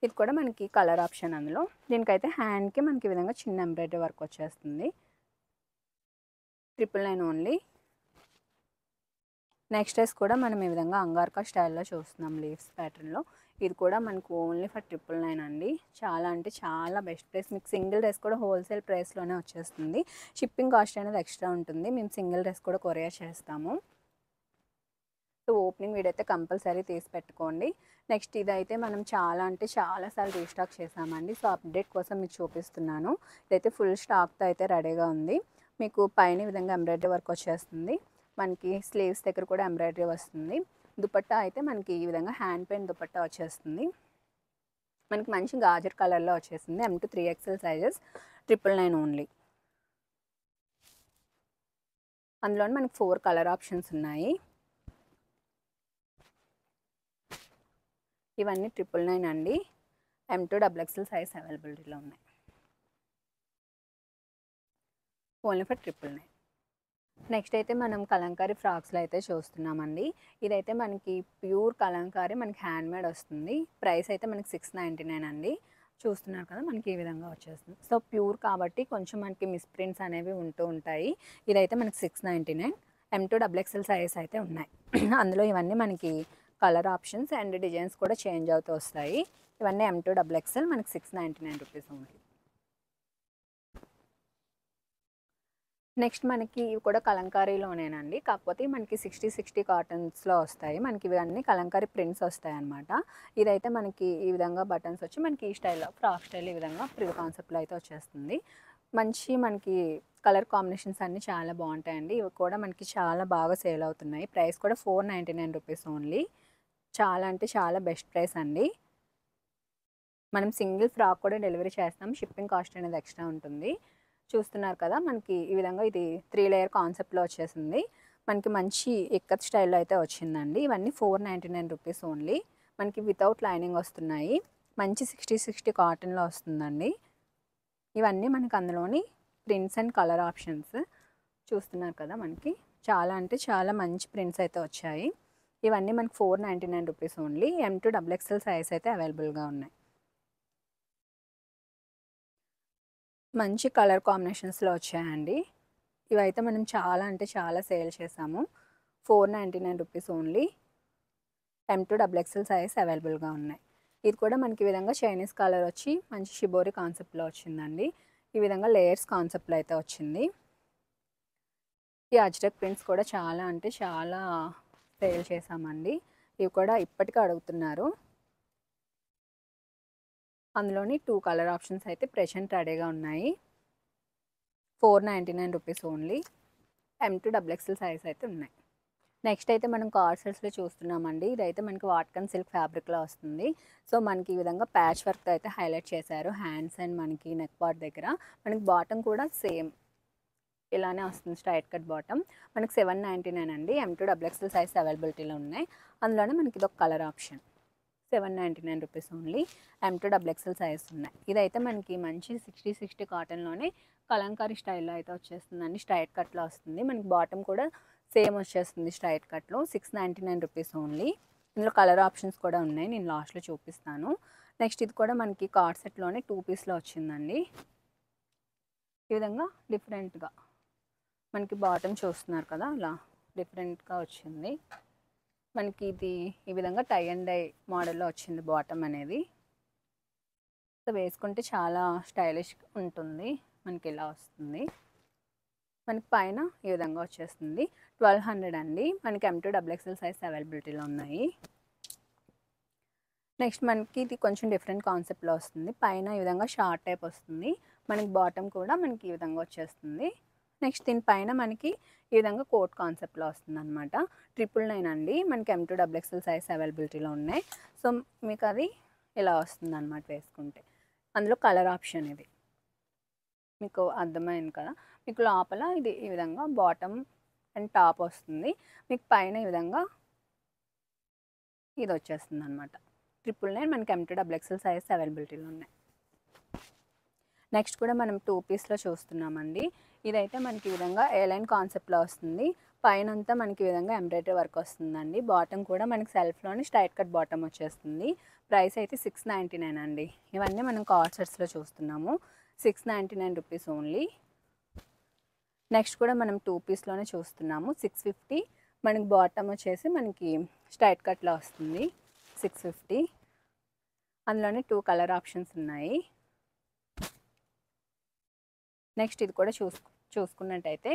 ఇది కూడా మనకి కలర్ ఆప్షన్. అందులో దీనికైతే హ్యాండ్కి మనకి ఈ విధంగా చిన్న ఎంబ్రాయిడరీ వర్క్ వచ్చేస్తుంది. 999 ఓన్లీ. నెక్స్ట్ డ్రెస్ కూడా మనం ఈ విధంగా అంగార్కా స్టైల్లో చూస్తున్నాం లీవ్స్ ప్యాటర్న్లో. ఇది కూడా మనకు ఓన్లీ ఫర్ 999 అండి. చాలా అంటే చాలా బెస్ట్ ప్రైస్. మీకు సింగిల్ డ్రెస్ కూడా హోల్సేల్ ప్రైస్లోనే వచ్చేస్తుంది. షిప్పింగ్ కాస్ట్ అనేది ఎక్స్ట్రా ఉంటుంది. మేము సింగిల్ డ్రెస్ కూడా కొరియర్ చేస్తాము. సో ఓపెనింగ్ వీడియో అయితే కంపల్సరీ తీసి పెట్టుకోండి. నెక్స్ట్ ఇదైతే మనం చాలా అంటే చాలాసార్లు రీస్టాక్ చేసామండి. సో అప్డేట్ కోసం మీకు చూపిస్తున్నాను. ఇదైతే ఫుల్ స్టాక్తో అయితే రెడీగా ఉంది. మీకు పైన ఈ విధంగా ఎంబ్రాయిడరీ వర్క్ వచ్చేస్తుంది. మనకి స్లీవ్స్ దగ్గర కూడా ఎంబ్రాయిడరీ వస్తుంది. దుపట్టా అయితే మనకి ఈ విధంగా హ్యాండ్ పెయింట్ దుపట్టా వచ్చేస్తుంది. మనకి మంచి గాజర్ కలర్లో వచ్చేసింది. M to 3XL sizes. 999 only. అందులోనే మనకి 4 కలర్ ఆప్షన్స్ ఉన్నాయి. ఇవన్నీ 999 అండి. M to XXL సైజ్ అవైలబిలిటీలో ఉన్నాయి. Only for 999. నెక్స్ట్ అయితే మనం కలంకారీ ఫ్రాక్స్లో అయితే చూస్తున్నామండి. ఇదైతే మనకి ప్యూర్ కలంకారీ మనకి హ్యాండ్మేడ్ వస్తుంది. ప్రైస్ అయితే మనకి 699 అండి. చూస్తున్నారు కదా, మనకి ఈ విధంగా వచ్చేస్తుంది. సో ప్యూర్ కాబట్టి కొంచెం మనకి మిస్ప్రింట్స్ అనేవి ఉంటూ ఉంటాయి. ఇదైతే మనకి 699. M2 XXL సైజ్ అయితే ఉన్నాయి. అందులో ఇవన్నీ మనకి కలర్ ఆప్షన్స్ అండ్ డిజైన్స్ కూడా చేంజ్ అవుతూ వస్తాయి. ఇవన్నీ M2 XXL మనకి 699 రూపీస్ ఓన్లీ. నెక్స్ట్ మనకి ఇవి కూడా కలంకారీలోనేనండి, కాకపోతే మనకి 60 కాటన్స్లో వస్తాయి. మనకి ఇవన్నీ కలంకారీ ప్రింట్స్ వస్తాయి అన్నమాట. ఇదైతే మనకి ఈ విధంగా బటన్స్ వచ్చి మనకి ఈ స్టైల్లో ఫ్రాక్ స్టైల్ ఈ విధంగా ప్రిల్ కాన్సెప్ట్లో అయితే వచ్చేస్తుంది. మంచి మనకి కలర్ కాంబినేషన్స్ అన్నీ చాలా బాగుంటాయండి. ఇవి కూడా మనకి చాలా బాగా సేల్ అవుతున్నాయి. ప్రైస్ కూడా 499 రూపీస్ ఓన్లీ. చాలా అంటే చాలా బెస్ట్ ప్రైస్ అండి. మనం సింగిల్ ఫ్రాక్ కూడా డెలివరీ చేస్తాం. షిప్పింగ్ కాస్ట్ అనేది ఎక్స్ట్రా ఉంటుంది. చూస్తున్నారు కదా, మనకి ఈ విధంగా ఇది 3 లేయర్ కాన్సెప్ట్లో వచ్చేసింది. మనకి మంచి ఇక్కత్ స్టైల్లో అయితే వచ్చిందండి. ఇవన్నీ 499 రూపీస్ ఓన్లీ. మనకి వితౌట్ లైనింగ్ వస్తున్నాయి. మంచి 60 కాటన్లో వస్తుందండి. ఇవన్నీ మనకి అందులోని ప్రింట్స్ అండ్ కలర్ ఆప్షన్స్ చూస్తున్నారు కదా, మనకి చాలా అంటే చాలా మంచి ప్రింట్స్ అయితే వచ్చాయి. ఇవన్నీ మనకి 499 rupees only. M2 XXL size అయితే అవైలబుల్గా ఉన్నాయి. మంచి కలర్ కాంబినేషన్స్లో వచ్చాయండి. ఇవైతే మనం చాలా అంటే చాలా సేల్ చేసాము. 499 rupees only. M2 XXL size అవైలబుల్గా ఉన్నాయి. ఇది కూడా మనకి ఈ విధంగా చైనీస్ కలర్ వచ్చి మంచి షిబోరి కాన్సెప్ట్లో వచ్చిందండి. ఈ విధంగా లేయర్స్ కాన్సెప్ట్లో అయితే వచ్చింది. ఈ అజ్రక్ ప్రింట్స్ కూడా చాలా అంటే చాలా సేల్ చేసామండి. ఇవి కూడా ఇప్పటికీ అడుగుతున్నారు. అందులోని 2 కలర్ ఆప్షన్స్ అయితే ప్రెజెంట్ రెడీగా ఉన్నాయి. 499 rupees only. M2 XXL size అయితే ఉన్నాయి. నెక్స్ట్ అయితే మనం కార్సెట్స్లో చూస్తున్నామండి. ఇదైతే మనకి వాట్కన్ సిల్క్ ఫ్యాబ్రిక్లో వస్తుంది. సో మనకి ఈ విధంగా ప్యాచ్ వర్క్తో అయితే హైలైట్ చేశారు హ్యాండ్స్ అండ్ మనకి నెక్ పార్ట్ దగ్గర. మనకి బాటమ్ కూడా సేమ్ ఇలానే వస్తుంది, స్ట్రైట్ కట్ బాటమ్. మనకి 799 అండి. M2 XXL సైజ్ అవైలబిలిటీలో ఉన్నాయి. అందులోనే మనకి ఇది ఒక colour option. 799 rupees only. M2 XXL size ఉన్నాయి. ఇదైతే మనకి మంచి 60 కాటన్లోనే కలంకారీ స్టైల్లో అయితే వచ్చేస్తుందండి. స్ట్రైట్ కట్లో వస్తుంది. మనకి బాటమ్ కూడా సేమ్ వచ్చేస్తుంది స్ట్రైట్ కట్లో. 699 రూపీస్ ఓన్లీ. ఇందులో కలర్ ఆప్షన్స్ కూడా ఉన్నాయి, నేను లాస్ట్లో చూపిస్తాను. నెక్స్ట్ ఇది కూడా మనకి కార్డ్ సెట్లోనే 2 పీస్లో వచ్చిందండి. ఈ విధంగా డిఫరెంట్గా మనకి బాటమ్ చూస్తున్నారు కదా, అలా డిఫరెంట్గా వచ్చింది. మనకి ఇది ఈ విధంగా టై అండ్ డై మోడల్లో వచ్చింది బాటమ్ అనేది. సో వేసుకుంటే చాలా స్టైలిష్ ఉంటుంది. మనకి ఇలా వస్తుంది. మనకి పైన ఈ విధంగా వచ్చేస్తుంది. 1200 అండి. మనకి M2 XXL సైజ్ అవైలబిలిటీలో ఉన్నాయి. నెక్స్ట్ మనకి ఇది కొంచెం డిఫరెంట్ కాన్సెప్ట్లో వస్తుంది. పైన ఈ విధంగా షార్ట్ టైప్ వస్తుంది. మనకి బాటమ్ కూడా మనకి ఈ విధంగా వచ్చేస్తుంది. నెక్స్ట్ దీనిపైన మనకి ఈ విధంగా కోట్ కాన్సెప్ట్లో వస్తుంది అనమాట. 999 అండి. మనకి M2 XXL సైజ్ అవైలబిలిటీలో ఉన్నాయి. సో మీకు అది ఇలా వస్తుంది అనమాట వేసుకుంటే. అందులో కలర్ ఆప్షన్ ఇది మీకు అర్థమైంది కదా. మీకు లోపల ఇది ఈ విధంగా బాటమ్ అండ్ టాప్ వస్తుంది. మీకు పైన ఈ విధంగా ఇది వచ్చేస్తుంది అనమాట. 999 మనకి M2 XXL సైజ్ అవైలబిలిటీలో ఉన్నాయి. నెక్స్ట్ కూడా మనం 2 పీస్లో చూస్తున్నామండి. ఇదైతే మనకి ఈ విధంగా ఏలైన్ కాన్సెప్ట్లో వస్తుంది. పైన అంతా మనకి ఈ విధంగా ఎంబ్రాయిడరీ వర్క్ వస్తుందండి. బాటమ్ కూడా మనకి సెల్ఫ్లోని స్ట్రైట్ కట్ బాటమ్ వచ్చేస్తుంది. ప్రైస్ అయితే 699 అండి. ఇవన్నీ మనం కార్డ్ సెట్స్లో చూస్తున్నాము. 699 రూపీస్ ఓన్లీ. నెక్స్ట్ కూడా మనం 2 పీస్లోనే చూస్తున్నాము. 650. మనకి బాటమ్ వచ్చేసి మనకి స్ట్రైట్ కట్లో వస్తుంది. 650. అందులోనే 2 కలర్ ఆప్షన్స్ ఉన్నాయి. నెక్స్ట్ ఇది కూడా చూసుకున్నట్టయితే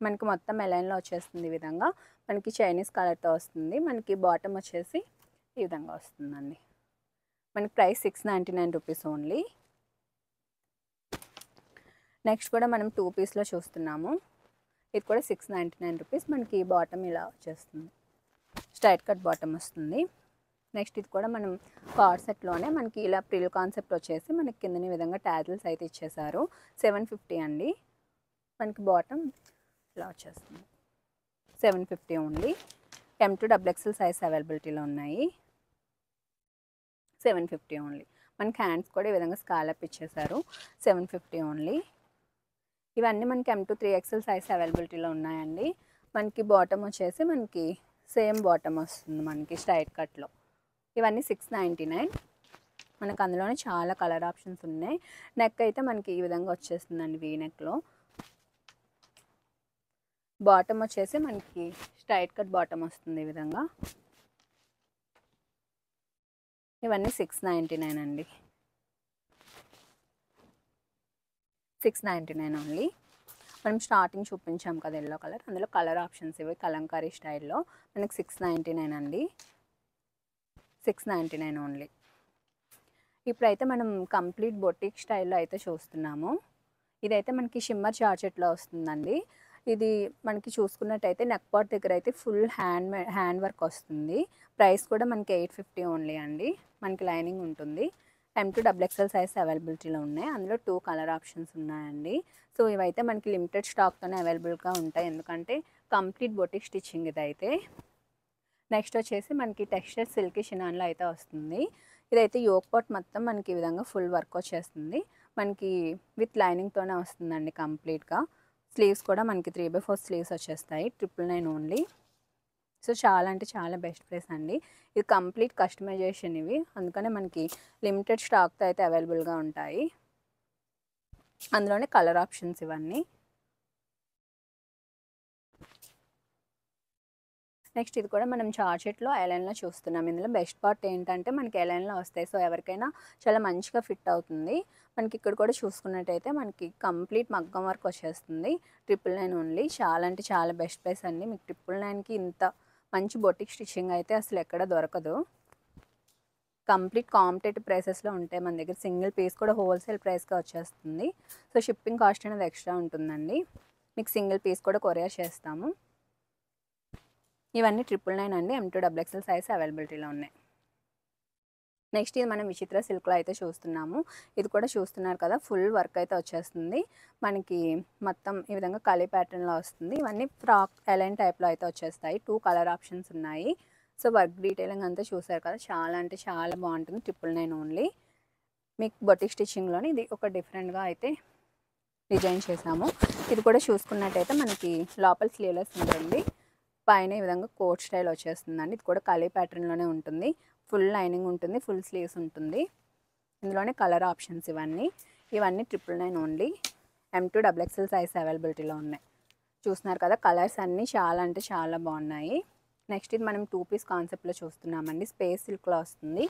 మనకి మొత్తం ఎలైన్లో వచ్చేస్తుంది. ఈ విధంగా మనకి చైనీస్ కలర్తో వస్తుంది. మనకి బాటమ్ వచ్చేసి ఈ విధంగా వస్తుందండి. మనకి ప్రైస్ 699 రూపీస్ ఓన్లీ. నెక్స్ట్ కూడా మనం 2 పీస్లో చూస్తున్నాము. ఇది కూడా 699 రూపీస్. మనకి బాటమ్ ఇలా వచ్చేస్తుంది, స్ట్రైట్ కట్ బాటమ్ వస్తుంది. నెక్స్ట్ ఇది కూడా మనం కార్డ్ సెట్లోనే మనకి ఇలా ప్రిల్ కాన్సెప్ట్ వచ్చేసి మనకి కిందని విధంగా ట్యాజిల్స్ అయితే ఇచ్చేసారు. 750 అండి. మనకి బాటమ్ ఇలా వచ్చేస్తుంది. 750 ఓన్లీ. M2 సైజ్ అవైలబిలిటీలో ఉన్నాయి. 750 ఓన్లీ. మనకి హ్యాండ్స్ కూడా ఈ విధంగా స్కాలప్ ఇచ్చేసారు. 750 ఓన్లీ. ఇవన్నీ మనకి M2 సైజ్ అవైలబిలిటీలో ఉన్నాయండి. మనకి బాటమ్ వచ్చేసి మనకి సేమ్ బాటమ్ వస్తుంది మనకి స్ట్రైట్ కట్లో. ఇవన్నీ 699. మనకు అందులోనే చాలా కలర్ ఆప్షన్స్ ఉన్నాయి. నెక్ అయితే మనకి ఈ విధంగా వచ్చేస్తుందండి, వీ నెక్లో. బాటమ్ వచ్చేసి మనకి స్ట్రైట్ కట్ బాటమ్ వస్తుంది ఈ విధంగా. ఇవన్నీ 699 అండి, 699 ఓన్లీ. మనం స్టార్టింగ్ చూపించాం కదా ఎల్లో కలర్, అందులో కలర్ ఆప్షన్స్ ఇవి కలంకారీ స్టైల్లో మనకి 699 అండి, 699 ఓన్లీ. ఇప్పుడైతే మనం కంప్లీట్ బొటిక్ స్టైల్లో అయితే చూస్తున్నాము. ఇదైతే మనకి షిమ్మర్ జార్జెట్లో వస్తుందండి. ఇది మనకి చూసుకున్నట్టయితే నెక్ పార్ట్ దగ్గర అయితే ఫుల్ హ్యాండ్ వర్క్ వస్తుంది. ప్రైస్ కూడా మనకి 850 ఓన్లీ అండి. మనకి లైనింగ్ ఉంటుంది. M2 XXL సైజ్ అవైలబిలిటీలో ఉన్నాయి. అందులో 2 కలర్ ఆప్షన్స్ ఉన్నాయండి. సో ఇవైతే మనకి లిమిటెడ్ స్టాక్తోనే అవైలబుల్గా ఉంటాయి, ఎందుకంటే కంప్లీట్ బొటిక్ స్టిచ్చింగ్ ఇదైతే. నెక్స్ట్ వచ్చేసి మనకి టెక్స్చర్ సిల్కీ షినాన్లో అయితే వస్తుంది. ఇదైతే యోక్ పార్ట్ మొత్తం మనకి ఈ విధంగా ఫుల్ వర్క్ వచ్చేస్తుంది. మనకి విత్ లైనింగ్తోనే వస్తుందండి కంప్లీట్గా. స్లీవ్స్ కూడా మనకి 3/4 స్లీవ్స్ వచ్చేస్తాయి, 999 ఓన్లీ. సో చాలా అంటే చాలా బెస్ట్ ప్రైస్ అండి. ఇది కంప్లీట్ కస్టమైజేషన్ ఇవి, అందుకనే మనకి లిమిటెడ్ స్టాక్తో అయితే అవైలబుల్గా ఉంటాయి. అందులోనే కలర్ ఆప్షన్స్ ఇవన్నీ. నెక్స్ట్ ఇది కూడా మనం జార్జెట్లో ఎలైన్లో చూస్తున్నాం. ఇందులో బెస్ట్ పార్ట్ ఏంటంటే మనకి ఎలైన్లో వస్తాయి. సో ఎవరికైనా చాలా మంచిగా ఫిట్ అవుతుంది. మనకి ఇక్కడ కూడా చూసుకున్నట్టయితే మనకి కంప్లీట్ మగ్గం వర్క్ వచ్చేస్తుంది. 999 ఓన్లీ. చాలా అంటే చాలా బెస్ట్ ప్రైస్ అండి. మీకు 999కి ఇంత మంచి బొటిక్ స్టిచ్చింగ్ అయితే అసలు ఎక్కడ దొరకదు. కంప్లీట్ కాంపిటేటివ్ ప్రైసెస్లో ఉంటాయి మన దగ్గర. సింగిల్ పీస్ కూడా హోల్సేల్ ప్రైస్గా వచ్చేస్తుంది. సో షిప్పింగ్ కాస్ట్ అనేది ఎక్స్ట్రా ఉంటుందండి. మీకు సింగిల్ పీస్ కూడా కొరియర్ చేస్తాము. ఇవన్నీ 999 అండి. M2 XXL సైజ్ అవైలబిలిటీలో ఉన్నాయి. నెక్స్ట్ ఇది మనం విచిత్ర సిల్క్లో అయితే చూస్తున్నాము. ఇది కూడా చూస్తున్నారు కదా, ఫుల్ వర్క్ అయితే వచ్చేస్తుంది. మనకి మొత్తం ఈ విధంగా కలీ ప్యాటర్న్లో వస్తుంది. ఇవన్నీ ఫ్రాక్ ఎలైన్ టైప్లో అయితే వచ్చేస్తాయి. 2 కలర్ ఆప్షన్స్ ఉన్నాయి. సో వర్క్ డీటెయిలింగ్ అంతా చూసారు కదా, చాలా అంటే చాలా బాగుంటుంది. 999 ఓన్లీ. మీకు బొటిక్ స్టిచ్చింగ్లోని ఇది ఒక డిఫరెంట్గా అయితే డిజైన్ చేసాము. ఇది కూడా చూసుకున్నట్టయితే మనకి లోపల స్లీవ్లెస్ ఉంటుంది, పైన ఈ విధంగా కోట్ స్టైల్ వచ్చేస్తుందండి. ఇది కూడా కలీ ప్యాటర్న్లోనే ఉంటుంది. ఫుల్ లైనింగ్ ఉంటుంది, ఫుల్ స్లీవ్స్ ఉంటుంది. ఇందులోనే కలర్ ఆప్షన్స్ ఇవన్నీ 999 ఓన్లీ. M2 XXL సైజ్ అవైలబిలిటీలో ఉన్నాయి. చూస్తున్నారు కదా, కలర్స్ అన్నీ చాలా అంటే చాలా బాగున్నాయి. నెక్స్ట్ ఇది మనం 2 పీస్ కాన్సెప్ట్లో చూస్తున్నామండి. స్పేస్ సిల్క్లో వస్తుంది.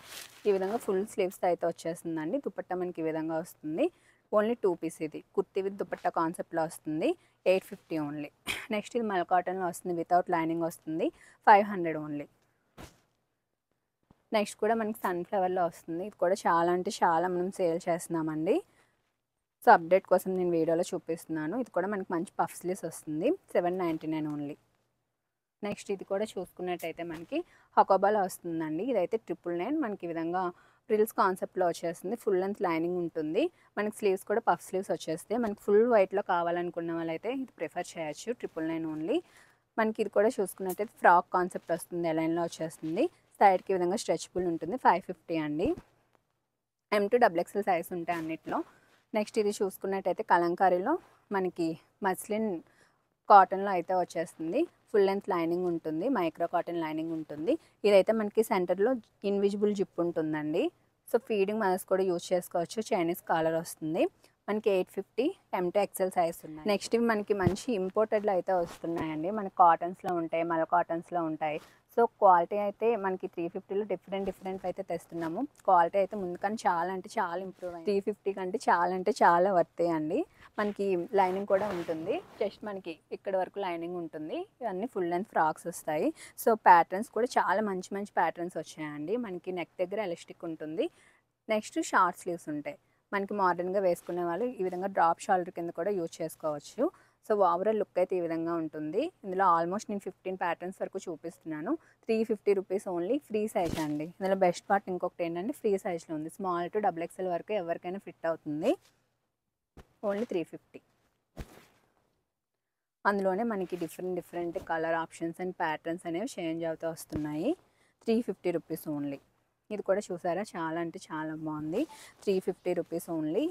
ఈ విధంగా ఫుల్ స్లీవ్స్ అయితే వచ్చేస్తుందండి. దుపట్టా మనకి ఈ విధంగా వస్తుంది. Only 2 piece. ఇది కుర్తీ విత్ దుపట్టా కాన్సెప్ట్లో వస్తుంది. 850 ఓన్లీ. నెక్స్ట్ ఇది మల్ కాటన్లో వస్తుంది, వితౌట్ లైనింగ్ వస్తుంది. 500 ఓన్లీ. నెక్స్ట్ కూడా మనకి సన్ఫ్లవర్లో వస్తుంది. ఇది కూడా చాలా అంటే చాలా మనం సేల్ చేస్తున్నామండి. సో అప్డేట్ కోసం నేను వీడియోలో చూపిస్తున్నాను. ఇది కూడా మనకి మంచి పఫ్ స్లీవ్స్ వస్తుంది. 799 ఓన్లీ. నెక్స్ట్ ఇది కూడా చూసుకున్నట్టయితే మనకి హకోబాలో వస్తుందండి. ఇదైతే 999. మనకి ఈ విధంగా ఫ్రిల్స్ కాన్సెప్ట్లో వచ్చేస్తుంది. ఫుల్ లెంత్ లైనింగ్ ఉంటుంది. మనకి స్లీవ్స్ కూడా పఫ్ స్లీవ్స్ వచ్చేస్తాయి. మనకి ఫుల్ వైట్లో కావాలనుకున్న వాళ్ళైతే ఇది ప్రిఫర్ చేయొచ్చు. 999 ఓన్లీ. మనకి ఇది కూడా చూసుకున్నట్టయితే ఫ్రాక్ కాన్సెప్ట్ వస్తుంది, ఎలైన్లో వచ్చేస్తుంది. సైడ్కి ఈ విధంగా స్ట్రెచబుల్ ఉంటుంది. 550 అండి. M2 XXL సైజ్ ఉంటాయి అన్నిట్లో. నెక్స్ట్ ఇది చూసుకున్నట్టయితే కలంకారీలో మనకి మస్లిన్ కాటన్లో అయితే వచ్చేస్తుంది. ఫుల్ లెంత్ లైనింగ్ ఉంటుంది, మైక్రో కాటన్ లైనింగ్ ఉంటుంది. ఇదైతే మనకి సెంటర్లో ఇన్విజిబుల్ జిప్ ఉంటుందండి. సో ఫీడింగ్ మదర్స్ కూడా యూజ్ చేసుకోవచ్చు. చైనీస్ కాలర్ వస్తుంది. మనకి 850 M2 XL సైజ్ ఉన్నాయి. నెక్స్ట్ ఇవి మనకి మంచి ఇంపోర్టెడ్లో అయితే వస్తున్నాయండి. మనకి కాటన్స్లో ఉంటాయి, మల కాటన్స్లో ఉంటాయి. సో క్వాలిటీ అయితే మనకి 350లో డిఫరెంట్ అయితే తెస్తున్నాము. క్వాలిటీ అయితే ముందు కానీ చాలా అంటే చాలా ఇంప్రూవ్ అయింది. 350 కంటే చాలా అంటే చాలా వర్తే అండి. మనకి లైనింగ్ కూడా ఉంటుంది. జస్ట్ మనకి ఇక్కడ వరకు లైనింగ్ ఉంటుంది. ఇవన్నీ ఫుల్ లెంత్ ఫ్రాక్స్ వస్తాయి. సో ప్యాటర్న్స్ కూడా చాలా మంచి మంచి ప్యాటర్న్స్ వచ్చాయండి. మనకి నెక్ దగ్గర ఎలాస్టిక్ ఉంటుంది. నెక్స్ట్ షార్ట్ స్లీవ్స్ ఉంటాయి. మనకి మోడర్న్గా వేసుకునే వాళ్ళు ఈ విధంగా డ్రాప్ షోల్డర్ కింద కూడా యూజ్ చేసుకోవచ్చు. సో ఓవరాల్ లుక్ అయితే ఈ విధంగా ఉంటుంది. ఇందులో ఆల్మోస్ట్ నేను 15 ప్యాటర్న్స్ వరకు చూపిస్తున్నాను. 350 రూపీస్ ఓన్లీ. ఫ్రీ సైజ్ అండి. ఇందులో బెస్ట్ పార్ట్ ఇంకొకటి ఏంటంటే ఫ్రీ సైజ్లో ఉంది. స్మాల్ టు XXL వరకు ఎవరికైనా ఫిట్ అవుతుంది. ఓన్లీ 350. అందులోనే మనకి different colour options and patterns అనేవి చేంజ్ అవుతూ వస్తున్నాయి. 350 రూపీస్ ఓన్లీ. ఇది కూడా చూసారా, చాలా అంటే చాలా బాగుంది. 350 రూపీస్ ఓన్లీ.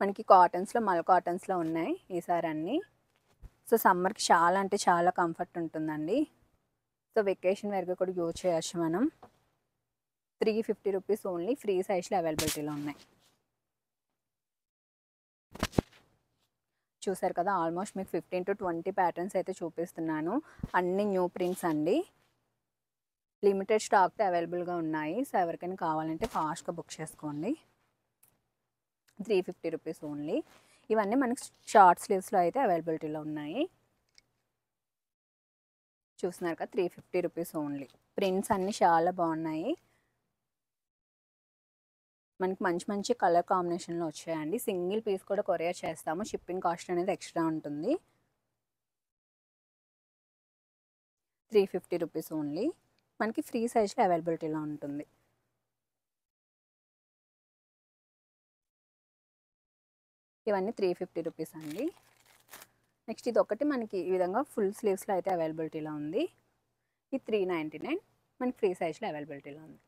మనకి కాటన్స్లో మల్ కాటన్స్లో ఉన్నాయి ఈసారి అన్నీ. సో సమ్మర్కి చాలా అంటే చాలా కంఫర్ట్ ఉంటుందండి. సో వెకేషన్ వేర్గా కూడా యూజ్ చేయొచ్చు మనం. 350 రూపీస్ ఓన్లీ. ఫ్రీ సైజ్లో అవైలబిలిటీలో ఉన్నాయి. చూసారు కదా, ఆల్మోస్ట్ మీకు 15 to 20 ప్యాటర్న్స్ అయితే చూపిస్తున్నాను. అన్ని న్యూ ప్రింట్స్ అండి. లిమిటెడ్ స్టాక్తో అవైలబుల్గా ఉన్నాయి. సో ఎవరికైనా కావాలంటే ఫాస్ట్గా బుక్ చేసుకోండి. 350 రూపీస్ ఓన్లీ. ఇవన్నీ మనకి షార్ట్ స్లీవ్స్లో అయితే అవైలబిలిటీలో ఉన్నాయి. చూస్తున్నారు కదా, 350 రూపీస్ ఓన్లీ. ప్రింట్స్ అన్నీ చాలా బాగున్నాయి. మనకి మంచి మంచి కలర్ కాంబినేషన్లో వచ్చాయండి. సింగిల్ పీస్ కూడా కొరియర్ చేస్తాము. షిప్పింగ్ కాస్ట్ అనేది ఎక్స్ట్రా ఉంటుంది. 350 రూపీస్ ఓన్లీ. మనకి ఫ్రీ సైజ్లో అవైలబిలిటీలో ఉంటుంది. ఇవన్నీ 350 రూపీస్ అండి. నెక్స్ట్ ఇది ఒకటి మనకి ఈ విధంగా ఫుల్ స్లీవ్స్లో అయితే అవైలబిలిటీలో ఉంది. ఇది 399 మనకి ఫ్రీ సైజ్లో అవైలబిలిటీలో ఉంది.